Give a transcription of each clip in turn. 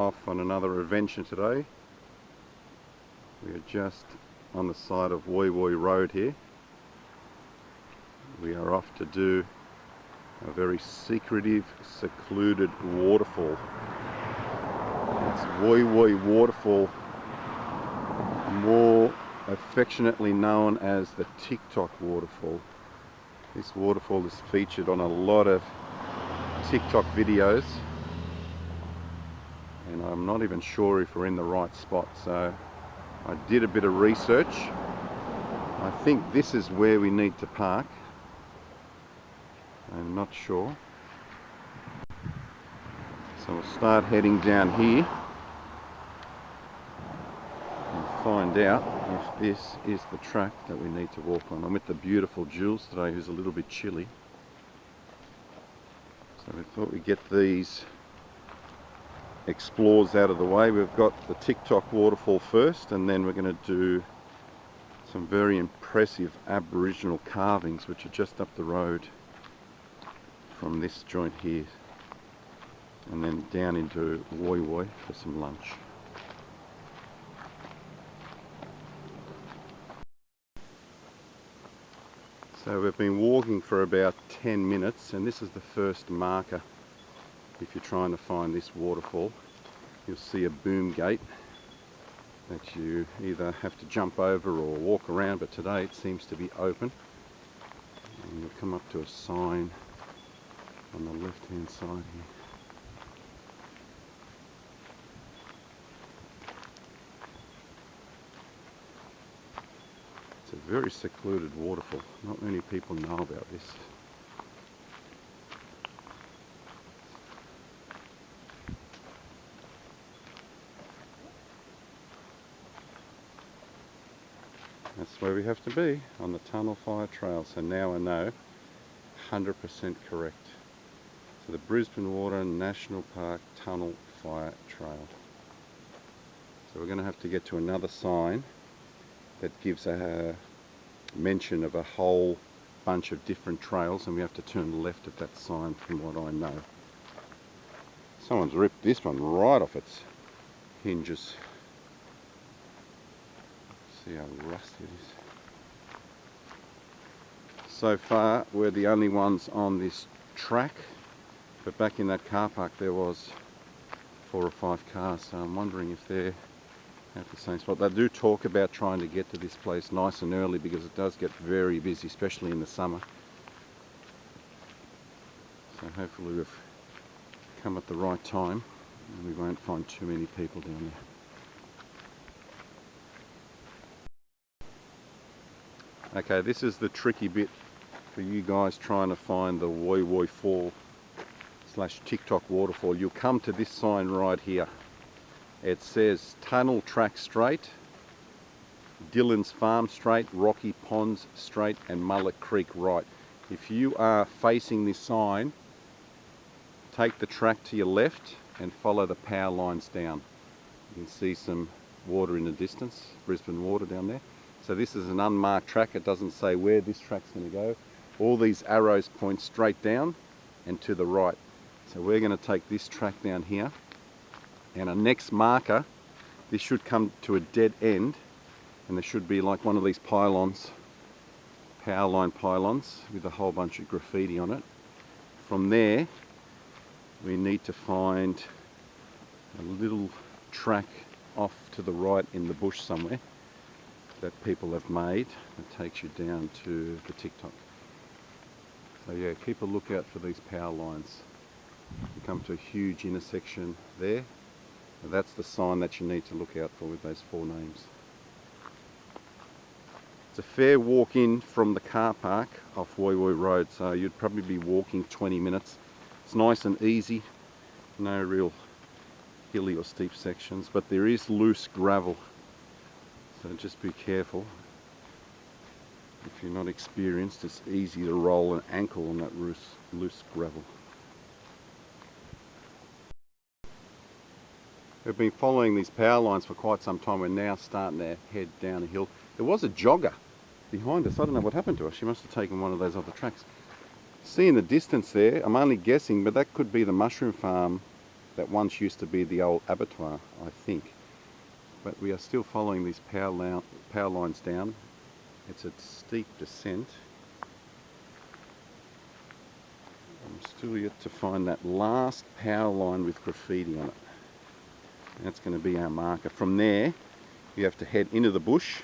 off on another adventure today. We are just on the side of Woy Woy Road here. We are off to do a very secretive, secluded waterfall. It's Woy Woy Waterfall, more affectionately known as the TikTok waterfall. This waterfall is featured on a lot of TikTok videos, and I'm not even sure if we're in the right spot, so I did a bit of research. I think this is where we need to park. I'm not sure, so we'll start heading down here and find out if this is the track that we need to walk on. I'm with the beautiful Jules today, who's a little bit chilly. So we thought we'd get these explores out of the way. We've got the TikTok waterfall first, and then we're going to do some very impressive Aboriginal carvings which are just up the road from this joint here, and then down into Woy Woy for some lunch. So we've been walking for about 10 minutes, and this is the first marker. If you're trying to find this waterfall, you'll see a boom gate that you either have to jump over or walk around, but today it seems to be open. And you'll come up to a sign on the left hand side here. It's a very secluded waterfall. Not many people know about this. That's where we have to be, on the Tunnel Fire Trail. So now I know 100% correct. So the Brisbane Water National Park Tunnel Fire Trail. So we're going to have to get to another sign that gives a mention of a whole bunch of different trails, and we have to turn left at that sign from what I know. Someone's ripped this one right off its hinges. See how rusty it is. So far we're the only ones on this track, but back in that car park there was 4 or 5 cars, so I'm wondering if they're at the same spot. They do talk about trying to get to this place nice and early because it does get very busy, especially in the summer. So hopefully we've come at the right time and we won't find too many people down there. Okay, this is the tricky bit for you guys trying to find the Woy Woy Fall / TikTok waterfall. You'll come to this sign right here. It says Tunnel Track Straight, Dillon's Farm Straight, Rocky Ponds Straight, and Mullet Creek right. If you are facing this sign, take the track to your left and follow the power lines down. You can see some water in the distance, Brisbane Water down there. So this is an unmarked track. It doesn't say where this track's going to go. All these arrows point straight down and to the right. So we're going to take this track down here, and our next marker, this should come to a dead end, and there should be like one of these pylons, power line pylons with a whole bunch of graffiti on it. From there we need to find a little track off to the right in the bush somewhere that people have made that takes you down to the TikTok. So yeah, keep a lookout for these power lines. You come to a huge intersection there, and that's the sign that you need to look out for with those 4 names. It's a fair walk in from the car park off Woy Woy Road, so you'd probably be walking 20 minutes. It's nice and easy, no real hilly or steep sections, but there is loose gravel, so just be careful. If you're not experienced, it's easy to roll an ankle on that loose gravel. We've been following these power lines for quite some time. We're now starting to head down a hill. There was a jogger behind us. I don't know what happened to her. She must have taken one of those other tracks. See in the distance there, I'm only guessing, but that could be the mushroom farm that once used to be the old abattoir, I think. But we are still following these power lines down. It's a steep descent. I'm still yet to find that last power line with graffiti on it. That's going to be our marker. From there, you have to head into the bush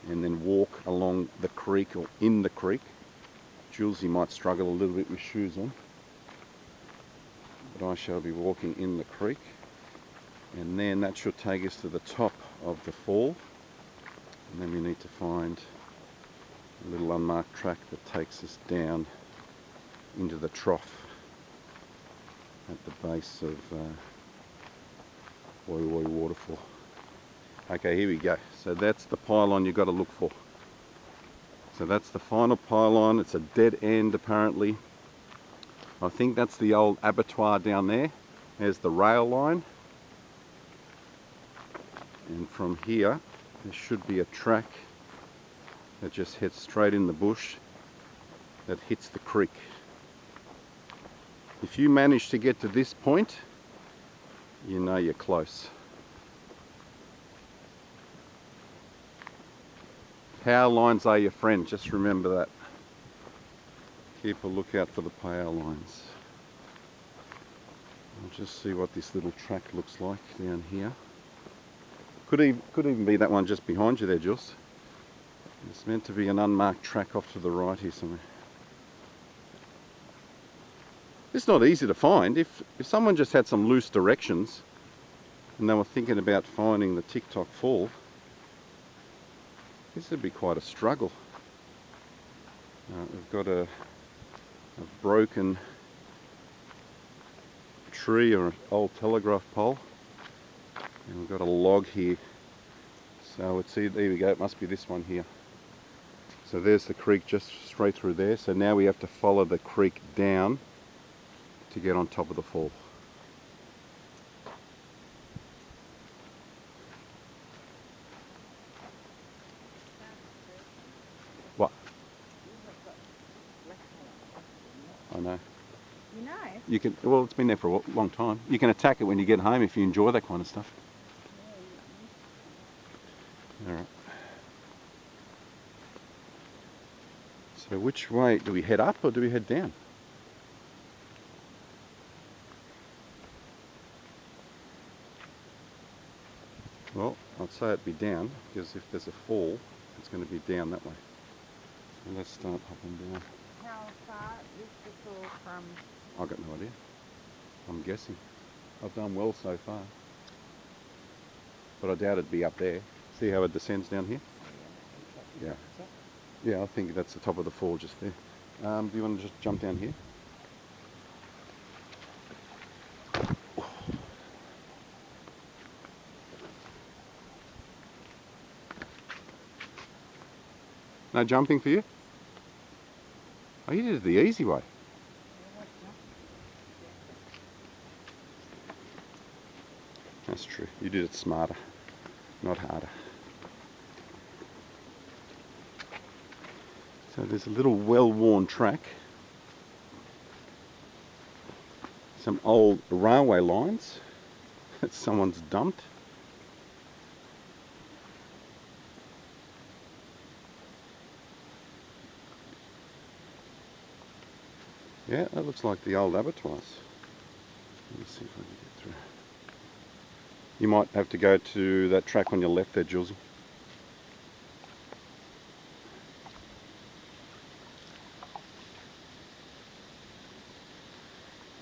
and then walk along the creek or in the creek. Julesy might struggle a little bit with shoes on, but I shall be walking in the creek, and then that should take us to the top of the fall, and then we need to find a little unmarked track that takes us down into the trough at the base of Waterfall. Okay, here we go. So that's the pylon you've got to look for. So that's the final pylon. It's a dead end apparently. I think that's the old abattoir down there. There's the rail line. And from here, there should be a track that just heads straight in the bush that hits the creek. If you manage to get to this point, you know you're close. Power lines are your friend, just remember that. Keep a lookout for the power lines. I'll just see what this little track looks like down here. Could even be that one just behind you there, Jules. It's meant to be an unmarked track off to the right here somewhere. It's not easy to find. If someone just had some loose directions and they were thinking about finding the TikTok fall, this would be quite a struggle. We've got a broken tree or an old telegraph pole, and we've got a log here. So let's see, there we go, it must be this one here. So there's the creek just straight through there. So now we have to follow the creek down to get on top of the fall. What? I know. You know? You can, well, it's been there for a long time. You can attack it when you get home if you enjoy that kind of stuff. Alright. So which way, do we head up or do we head down? Well, I'd say it'd be down, because if there's a fall, it's going to be down that way. So let's start hopping down. How far is the fall from? I've got no idea. I'm guessing. I've done well so far. But I doubt it'd be up there. See how it descends down here? Yeah. Yeah, I think that's the top of the fall just there. Do you want to just jump down here? No jumping for you? Oh, you did it the easy way. That's true. You did it smarter, not harder. So there's a little well-worn track. Some old railway lines that someone's dumped. Yeah, that looks like the old abattoirs. Let me see if I can get through. You might have to go to that track on your left there, Julesy.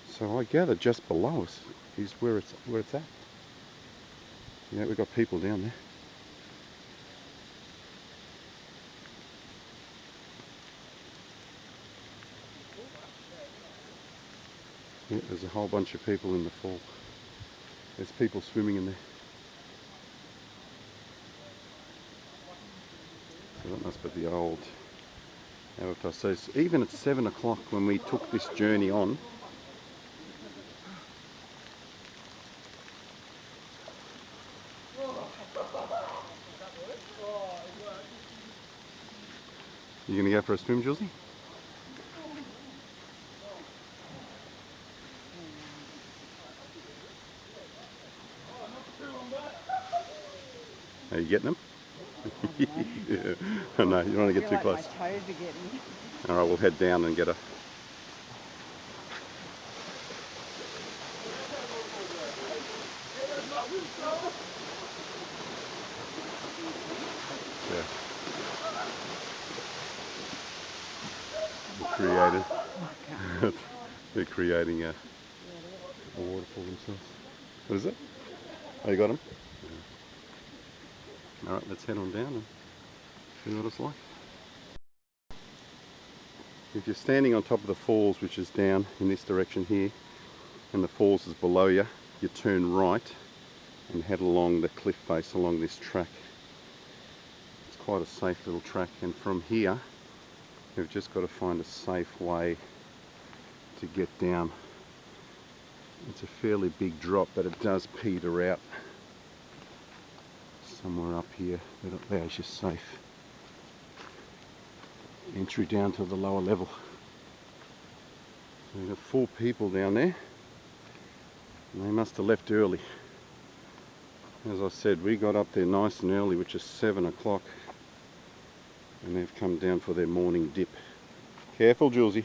So I gather just below us is where it's at. Yeah, we've got people down there. Yeah, there's a whole bunch of people in the fall. There's people swimming in there. So that must be the old Avatar. So even at 7 o'clock when we took this journey on, you going to go for a swim, Julesy? Are you getting them? I don't know. Yeah. Oh, no, you don't want to I get feel too like close. my toes are getting. All right, we'll head down and get her. Yeah. Created. They're creating a waterfall themselves. What is it? Oh, you got them? Yeah. All right, let's head on down and see what it's like. If you're standing on top of the falls, which is down in this direction here, and the falls is below you, you turn right and head along the cliff face along this track. It's quite a safe little track, and from here we've just got to find a safe way to get down. It's a fairly big drop, but it does peter out somewhere up here that allows you safe entry down to the lower level. So we've got 4 people down there, and they must have left early. As I said, we got up there nice and early, which is 7 o'clock, and they've come down for their morning dip. Careful, Julesy.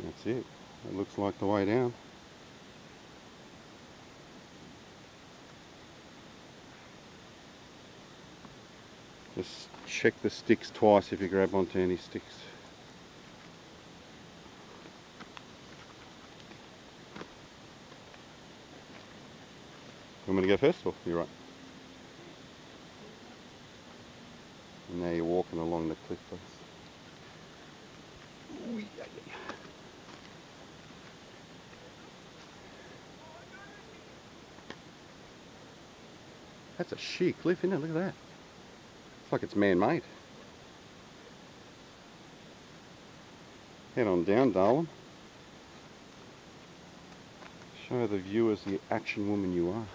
That's it. It looks like the way down. Just check the sticks twice if you grab onto any sticks. You want me to go first, or you're right? And now you're walking along the cliff face. That's a sheer cliff, isn't it? Look at that. It's like it's man-made. Head on down, darling. Show the viewers the action woman you are.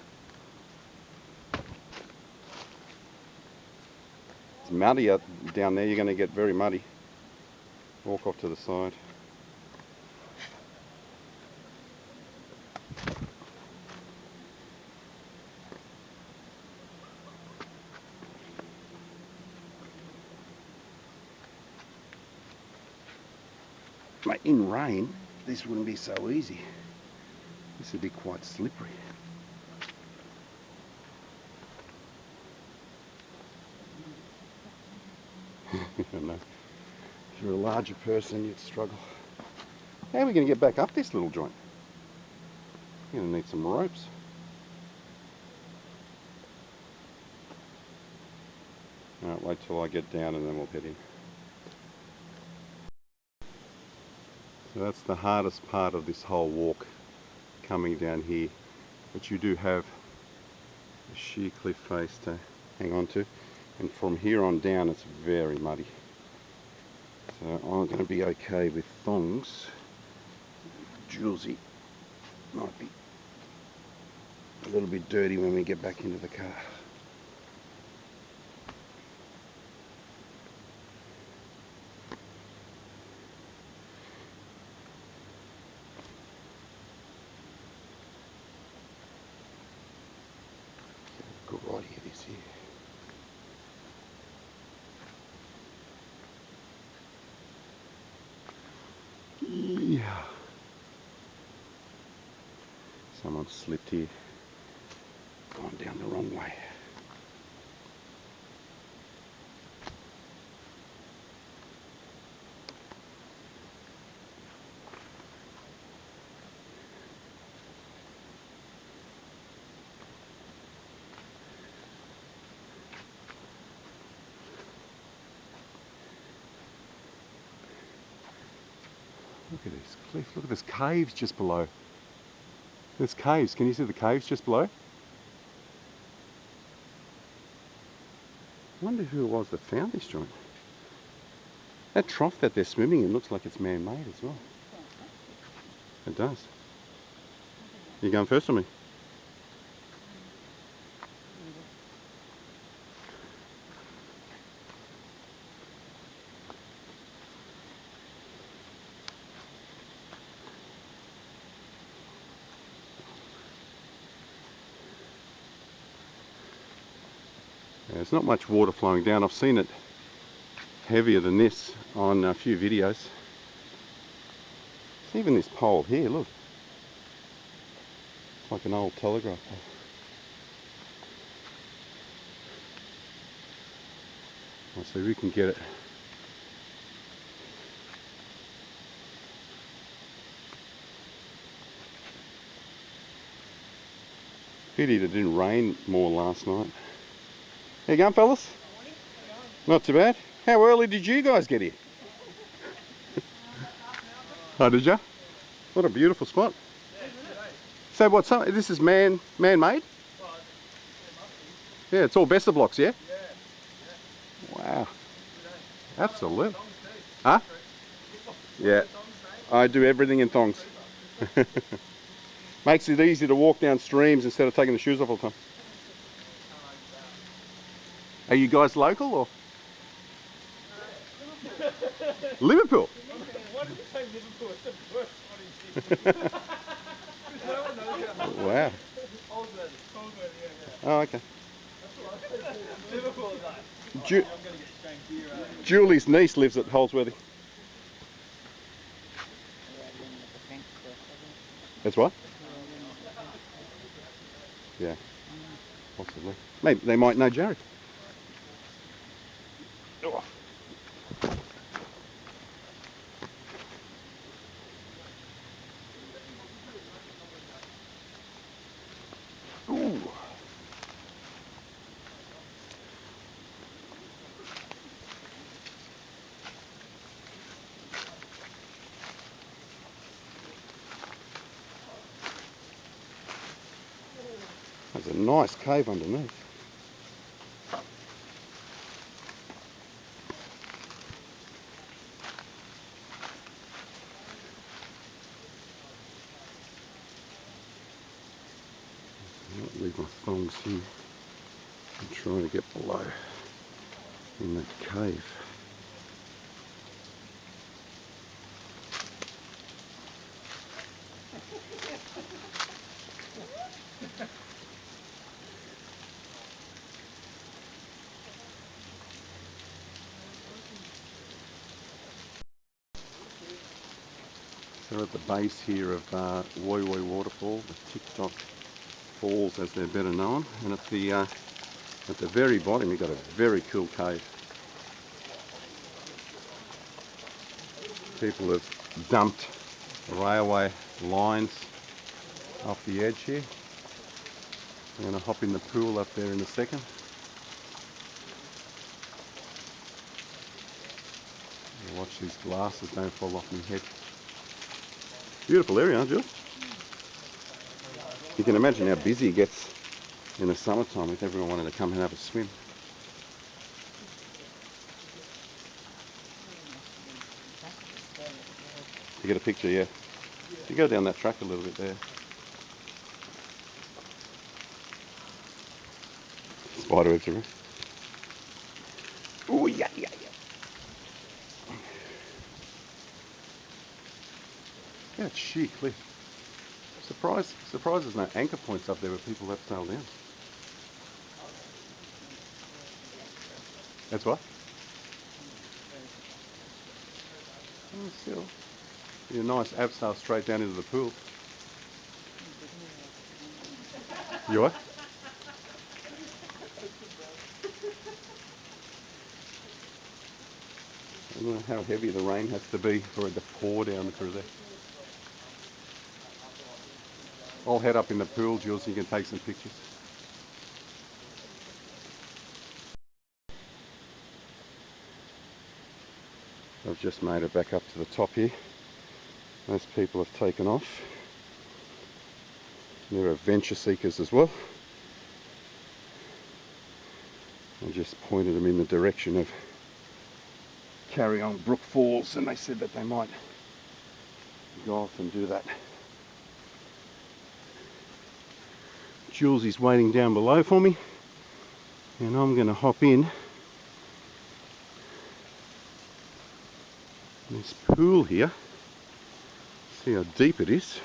It's muddy out down there. You're going to get very muddy. Walk off to the side. Mate, in rain, this wouldn't be so easy. This would be quite slippery. I don't know. If you're a larger person, you'd struggle. How are we going to get back up this little joint? You're going to need some ropes. Alright, wait till I get down and then we'll head in. So that's the hardest part of this whole walk, coming down here. But you do have a sheer cliff face to hang on to. And from here on down it's very muddy. So I'm going to be okay with thongs. Julesy might be a little bit dirty when we get back into the car. Go right here, this here. Yeah. Someone slipped here. Gone down the wrong way. Look at this cliff. Look at this caves just below. There's caves. Can you see the caves just below? I wonder who it was that found this joint. That trough that they're swimming in looks like it's man-made as well. It does. You going first or me? There's not much water flowing down. I've seen it heavier than this on a few videos. It's even this pole here, look. It's like an old telegraph pole. Let's see if we can get it. Pity it didn't rain more last night. How you going, fellas? Not too bad. How early did you guys get here? Oh, did you? What a beautiful spot. So what's up? This is man-made? Yeah, it's all Bessa blocks, yeah? Wow. Absolutely. Huh? Yeah. I do everything in thongs. Makes it easy to walk down streams instead of taking the shoes off all the time. Are you guys local or? Liverpool? Why did you say Liverpool? It's the worst spot in Sydney. No one knows how. Wow. Holsworthy. Holsworthy, yeah. Oh, okay. That's what I said too. Liverpool is like, oh, Ju I'm going to get shanked here, eh? Julie's niece lives at Holsworthy. That's what? Yeah, possibly. Maybe they might know Jared. Oh. Ooh. There's a nice cave underneath. I'll leave my thongs here and try to get below in that cave. So we're at the base here of Woi Woi Waterfall, the TikTok Falls as they're better known, and at the very bottom you've got a very cool cave. People have dumped railway lines off the edge here. I'm going to hop in the pool up there in a second. Watch these glasses don't fall off my head. Beautiful area, aren't you? You can imagine how busy it gets in the summertime with everyone wanting to come and have a swim. You get a picture, yeah. You go down that track a little bit there. Spiderwebs around. Oh yeah, yeah, yeah. That's sheer cliff. Surprised there's no anchor points up there where people have sailed down. That's what? Oh, still. Be a nice abseil straight down into the pool. You what? I don't know how heavy the rain has to be for it to pour down through there. I'll head up in the pool, Jules, so you can take some pictures. I've just made it back up to the top here. Most people have taken off. There are adventure seekers as well. I just pointed them in the direction of Carry On Brook Falls, and they said that they might go off and do that. Jules is waiting down below for me, and I'm going to hop in this pool here, see how deep it is.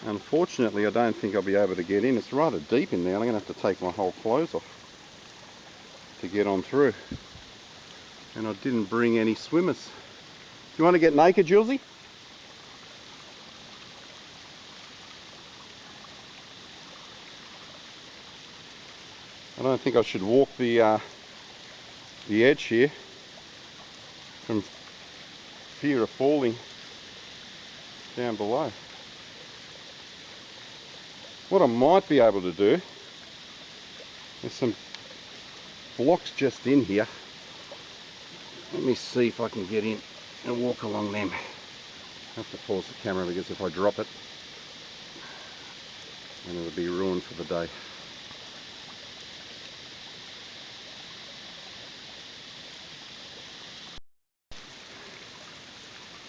Unfortunately, I don't think I'll be able to get in. It's rather deep in there. I'm going to have to take my whole clothes off to get on through. And I didn't bring any swimmers. Do you want to get naked, Julesy? I don't think I should walk the edge here from fear of falling down below. What I might be able to do, there's some blocks just in here. Let me see if I can get in and walk along them. I have to pause the camera because if I drop it, then it'll be ruined for the day.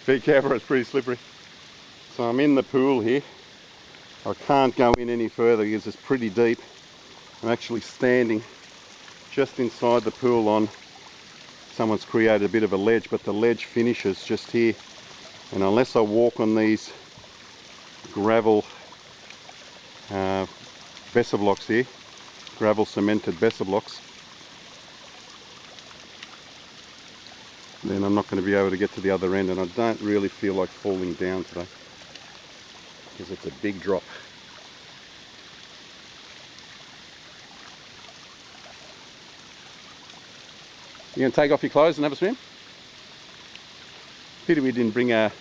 Be careful, it's pretty slippery. So I'm in the pool here. I can't go in any further because it's pretty deep. I'm actually standing just inside the pool on, someone's created a bit of a ledge, but the ledge finishes just here. And unless I walk on these gravel Besser blocks here, gravel cemented Besser blocks, then I'm not going to be able to get to the other end, and I don't really feel like falling down today because it's a big drop. You going to take off your clothes and have a swim? Pity we didn't bring a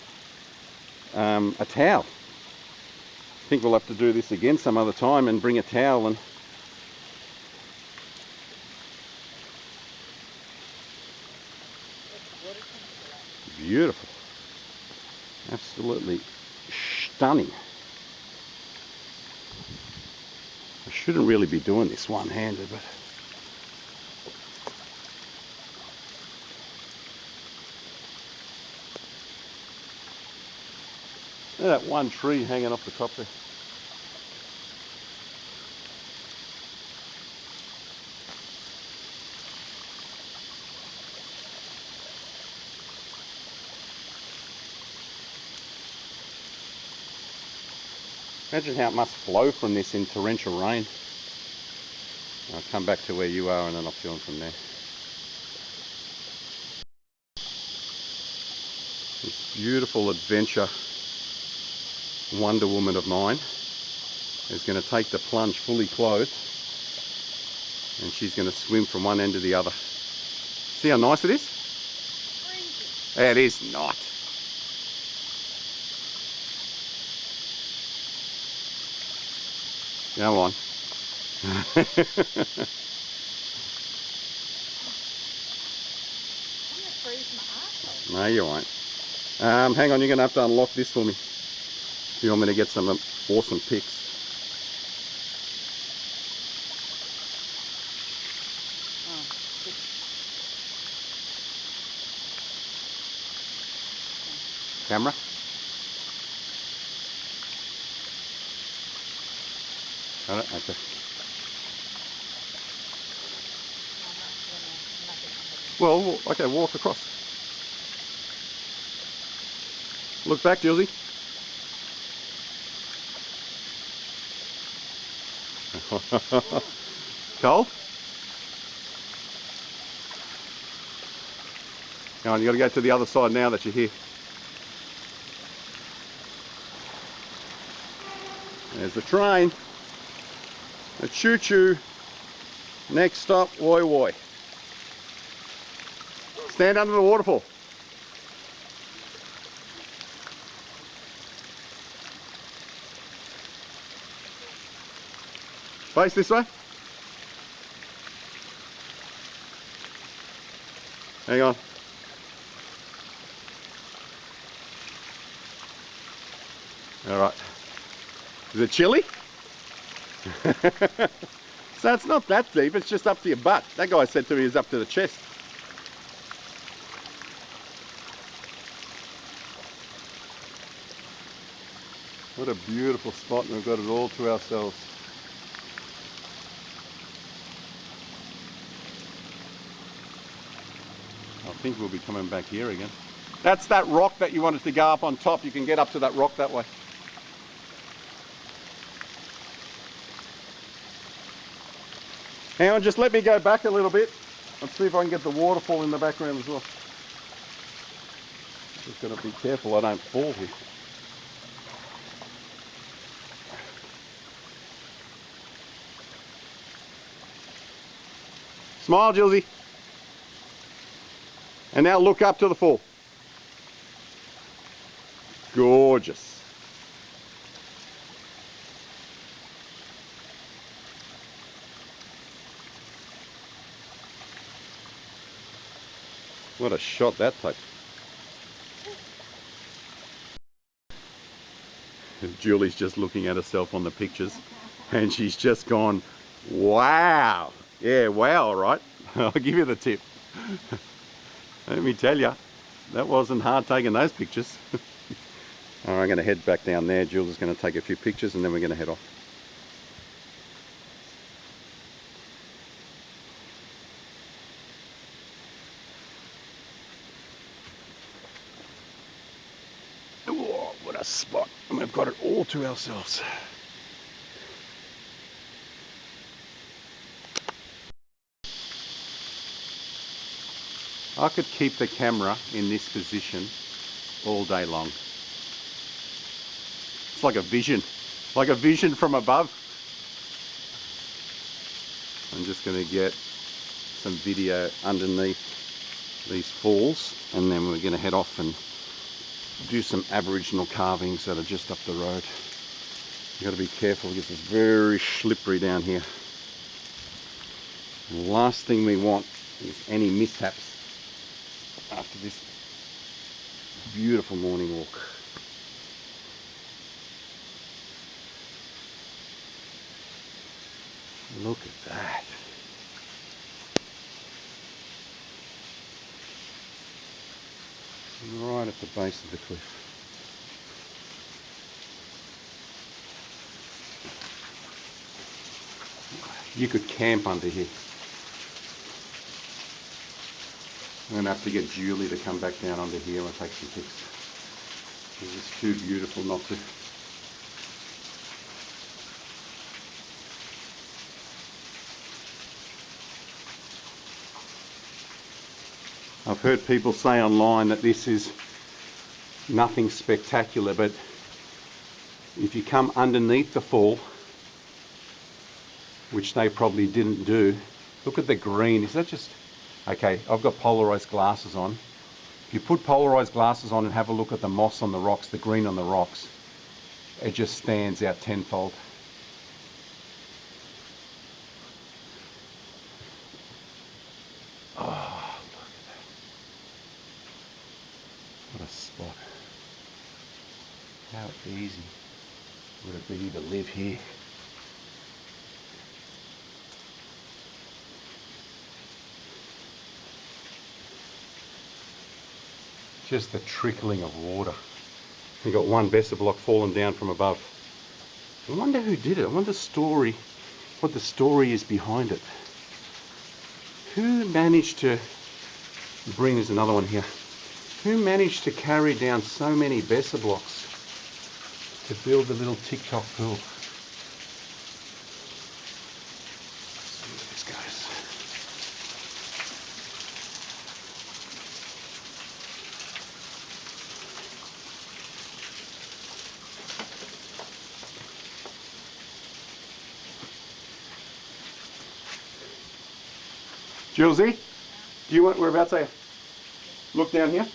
towel. I think we'll have to do this again some other time and bring a towel and beautiful. Absolutely stunning. I shouldn't really be doing this one-handed, but look at that one tree hanging off the top there. Imagine how it must flow from this in torrential rain. I'll come back to where you are and then I'll film from there. This beautiful adventure Wonder Woman of mine is going to take the plunge fully clothed and she's going to swim from one end to the other. See how nice it is? It is not. Go on. No, you won't. Hang on, you're going to have to unlock this for me if you want me to get some awesome pics. Camera? Got it? Okay. Well, okay, walk across. Look back, Josie. Cold? Come on, you got to go to the other side now that you're here. There's the train. A choo-choo. Next stop, Woi Woi. Stand under the waterfall. Face this way. Hang on. All right. Is it chilly? So it's not that deep, it's just up to your butt. That guy said to me it's up to the chest. What a beautiful spot, and we've got it all to ourselves. I think we'll be coming back here again. That's that rock that you wanted to go up on top. You can get up to that rock that way. Hang on, just let me go back a little bit. Let's see if I can get the waterfall in the background as well. Just got to be careful I don't fall here. Smile, Jilzy. And now look up to the fall. Gorgeous. What a shot that took. Julie's just looking at herself on the pictures and she's just gone, wow. Yeah, wow, right? I'll give you the tip. Let me tell you, that wasn't hard taking those pictures. All right, I'm going to head back down there. Julie's going to take a few pictures and then we're going to head off. Oh, what a spot. And we've got it all to ourselves. I could keep the camera in this position all day long. It's like a vision from above. I'm just going to get some video underneath these falls and then we're going to head off and do some Aboriginal carvings that are just up the road. You've got to be careful because it's very slippery down here. The last thing we want is any mishaps after this beautiful morning walk. Look at that. Right at the base of the cliff. You could camp under here. I'm going to have to get Julie to come back down under here and take some pics. It's too beautiful not to. I've heard people say online that this is nothing spectacular, but if you come underneath the fall, which they probably didn't do, look at the green. Is that just... Okay, I've got polarized glasses on. If you put polarized glasses on and have a look at the moss on the rocks, the green on the rocks, it just stands out tenfold. Oh, look at that. What a spot. How easy would it be to live here? Just the trickling of water. You got one Besser block falling down from above. I wonder who did it. I wonder what the story is behind it. Who managed to bring, there's another one here. Who managed to carry down so many Besser blocks to build the little TikTok pool? Let's see where this goes. Julesy, do you want, we're about to look down here.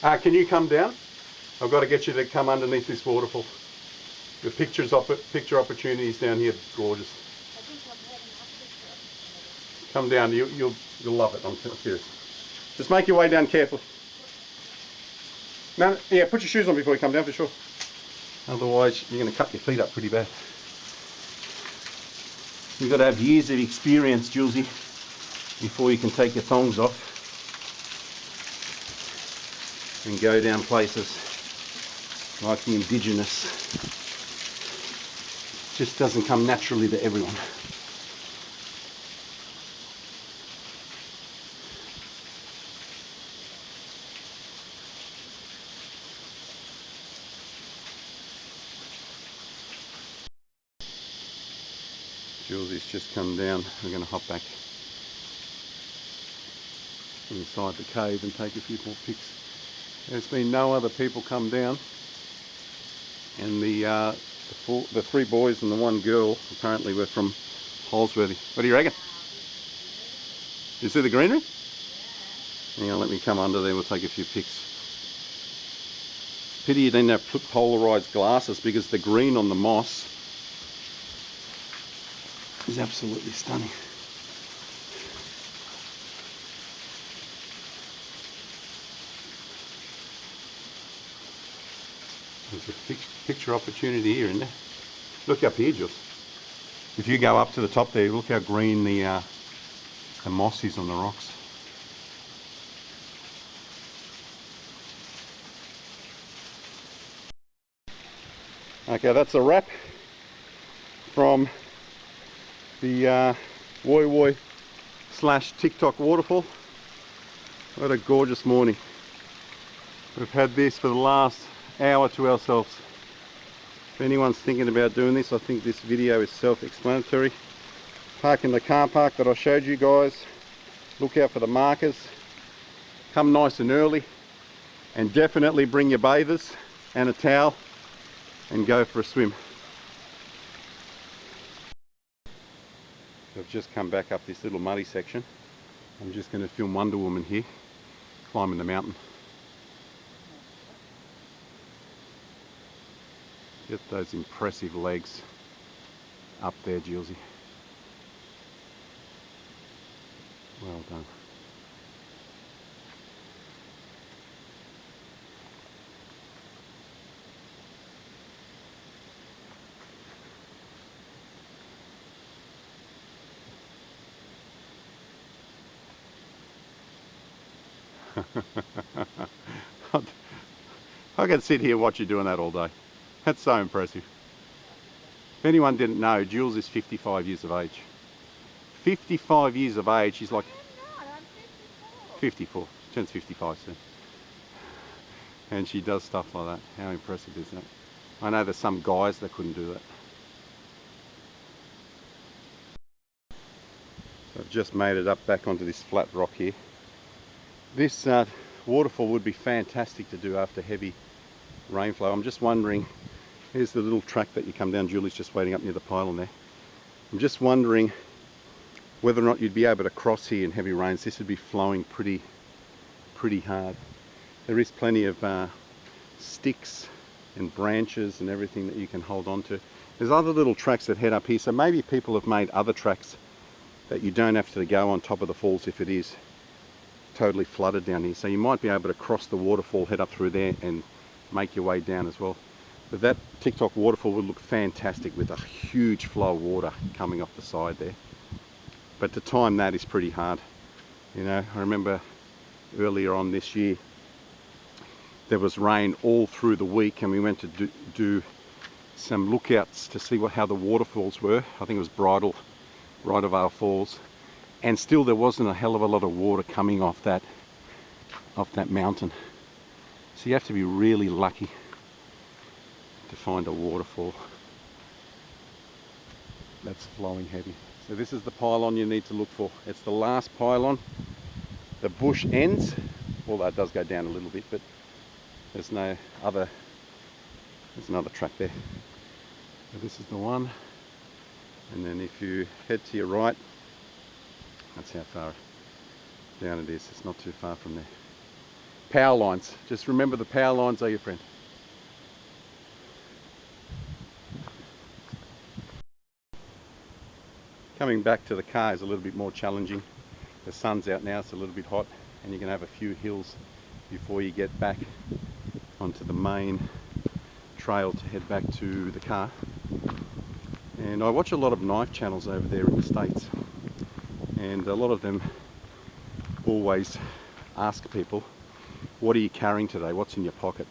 Can you come down? I've got to get you to come underneath this waterfall. The picture opportunities down here, gorgeous. I think I'm having my picture. Come down, you'll love it. I'm serious. Just make your way down carefully. No, yeah, put your shoes on before you come down for sure. Otherwise, you're going to cut your feet up pretty bad. You've got to have years of experience, Julesy, before you can take your thongs off and go down places like the Indigenous. Just doesn't come naturally to everyone. Julie's just come down. We're going to hop back inside the cave and take a few more pics. There's been no other people come down, and the three boys and the one girl apparently were from Holsworthy. What do you reckon? You see the greenery? Hang on, let me come under there, we'll take a few pics. Pity you didn't have polarized glasses, because the green on the moss is absolutely stunning. There's a picture opportunity here, isn't there? Look up here, Jules. If you go up to the top there, look how green the moss is on the rocks. Okay, that's a wrap from the Woi Woi / TikTok waterfall. What a gorgeous morning. We've had this for the last hour to ourselves. If anyone's thinking about doing this, I think this video is self-explanatory. Park in the car park that I showed you guys. Look out for the markers. Come nice and early, and definitely bring your bathers and a towel and go for a swim. So I've just come back up this little muddy section. I'm just going to film Wonder Woman here climbing the mountain. Get those impressive legs up there, Julesy. Well done. I could sit here and watch you doing that all day. That's so impressive. If anyone didn't know, Jules is 55 years of age. 55 years of age, she's like... I'm not, I'm 54. 54, turns 55 soon. And she does stuff like that. How impressive is that? I know there's some guys that couldn't do that. So I've just made it up back onto this flat rock here. This waterfall would be fantastic to do after heavy rainflow. I'm just wondering, here's the little track that you come down. Julie's just waiting up near the pylon there. I'm just wondering whether or not you'd be able to cross here in heavy rains. This would be flowing pretty hard. There is plenty of sticks and branches and everything that you can hold on to. There's other little tracks that head up here, so maybe people have made other tracks that you don't have to go on top of the falls if it is totally flooded down here. So you might be able to cross the waterfall, head up through there and make your way down as well. But that TikTok waterfall would look fantastic with a huge flow of water coming off the side there. But to time that is pretty hard. You know, I remember earlier on this year, there was rain all through the week, and we went to do some lookouts to see how the waterfalls were. I think it was Bridal Vale Falls. And still there wasn't a hell of a lot of water coming off that mountain. So you have to be really lucky to find a waterfall that's flowing heavy. So this is the pylon you need to look for. It's the last pylon. The bush ends, although it does go down a little bit, but there's no other, there's another track there. So this is the one. And then if you head to your right, that's how far down it is. It's not too far from there. Power lines. Just remember, the power lines are your friend. Coming back to the car is a little bit more challenging. The sun's out now, it's a little bit hot, and you're going to have a few hills before you get back onto the main trail to head back to the car. And I watch a lot of knife channels over there in the States, and a lot of them always ask people, what are you carrying today? What's in your pocket?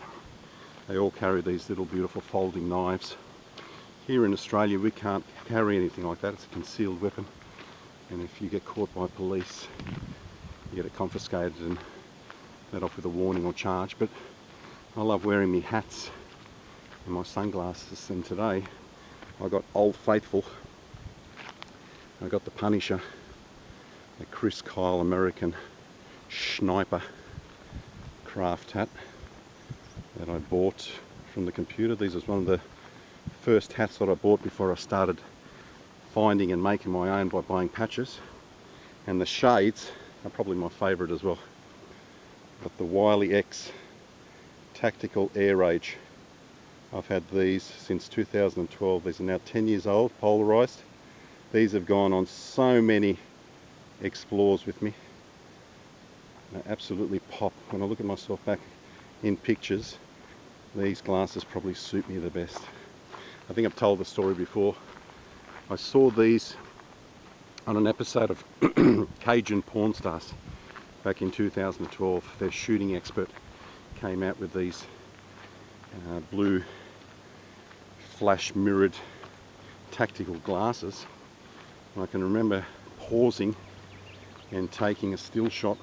They all carry these little beautiful folding knives. Here in Australia we can't carry anything like that. It's a concealed weapon, and if you get caught by police you get it confiscated and let off with a warning or charge. But I love wearing my hats and my sunglasses, and today I got Old Faithful I got the Punisher, the Chris Kyle American Sniper craft hat that I bought from the computer. These was one of the first hats that I bought before I started finding and making my own by buying patches. And the shades are probably my favourite as well. Got the Wiley X Tactical Air Rage. I've had these since 2012. These are now 10 years old, polarised. These have gone on so many explores with me. They absolutely pop. When I look at myself back in pictures, these glasses probably suit me the best. I think I've told the story before. I saw these on an episode of Cajun Porn Stars back in 2012. Their shooting expert came out with these blue flash mirrored tactical glasses. And I can remember pausing and taking a still shot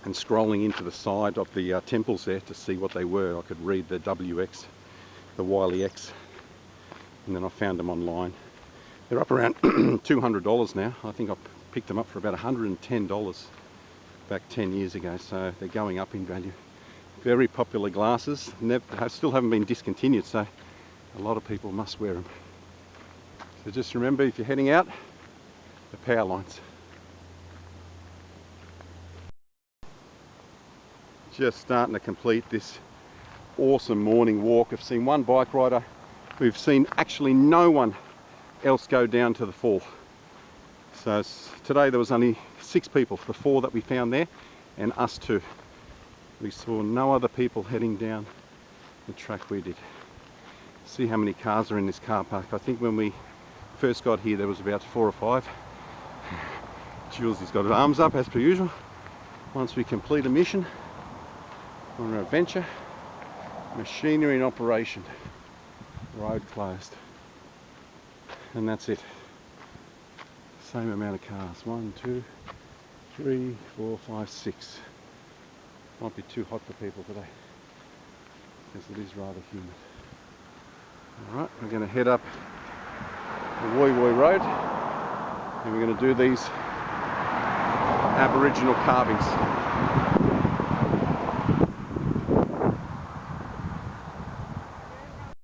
and scrolling into the side of the temples there to see what they were. I could read the WX, the Wiley X, and then I found them online. They're up around $200 now. I think I picked them up for about $110 back 10 years ago, so they're going up in value. Very popular glasses, still haven't been discontinued, so a lot of people must wear them. So just remember, if you're heading out, the power lines. Just starting to complete this awesome morning walk. I've seen one bike rider. We've seen actually no one else go down to the fall. So today there was only 6 people, the 4 that we found there and us 2. We saw no other people heading down the track we did. See how many cars are in this car park. I think when we first got here there was about 4 or 5. Jules has got his arms up as per usual. Once we complete a mission on our adventure, machinery in operation, road closed, and that's it. Same amount of cars. 1, 2, 3, 4, 5, 6. Might be too hot for people today because it is rather humid. Alright, we're going to head up the Woy Woy Road and we're going to do these Aboriginal carvings.